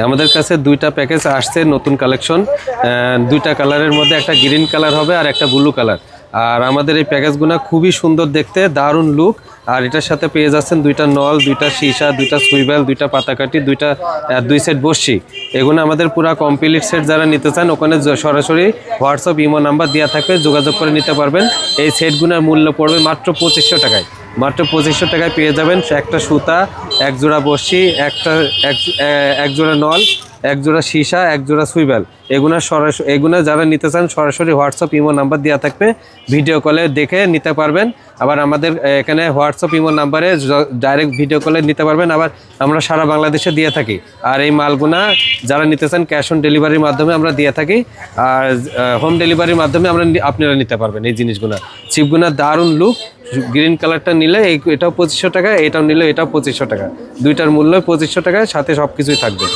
আমাদের কাছে দুইটা প্যাকেজ আসছে নতুন কালেকশন, দুইটা কালারের মধ্যে একটা গ্রিন কালার হবে আর একটা ব্লু কালার। আর আমাদের এই প্যাকেজগুলো খুবই সুন্দর দেখতে, দারুণ লুক। আর এটার সাথে পেয়ে যাচ্ছেন দুইটা নল, দুইটা সীসা, দুইটা সুইবেল, দুইটা পাতাকাঠি, দুই সেট বসছি। এগুলো আমাদের পুরো কমপ্লিট সেট যারা নিতে চান ওখানে সরাসরি হোয়াটসঅ্যাপ ইমো নাম্বার দেওয়া থাকবে, যোগাযোগ করে নিতে পারবেন। এই সেটগুলোর মূল্য পড়বে মাত্র 2500 টাকায়। মাত্র 2500 টাকায় পেয়ে যাবেন একটা সুতা, এক জোড়া বড়শি, এক জোড়া নল, এক জোড়া সীসা, এক জোড়া সুইবেল। এগুলো যারা নিতে চান সরাসরি হোয়াটসঅ্যাপ ইমো নাম্বার দেওয়া থাকবে, ভিডিও কলে দেখে নিতে পারবেন। আবার আমাদের এখানে হোয়াটসঅ্যাপ ইমো নাম্বারে ডাইরেক্ট ভিডিও কলে নিতে পারবেন। আবার আমরা সারা বাংলাদেশে দিয়ে থাকি। আর এই মালগুনা যারা নিতে চান ক্যাশ অন ডেলিভারির মাধ্যমে আমরা দিয়ে থাকি। আর হোম ডেলিভারির মাধ্যমে আপনারা নিতে পারবেন এই জিনিসগুলো। ছিপগুনা দারুণ লুক। গ্রিন কালারটা নিলে এটাও 2500 টাকা, এটাও নিলে এটাও 2500 টাকা। দুইটার মূল্য 2500 টাকা, সাথে সব কিছুই থাকবে।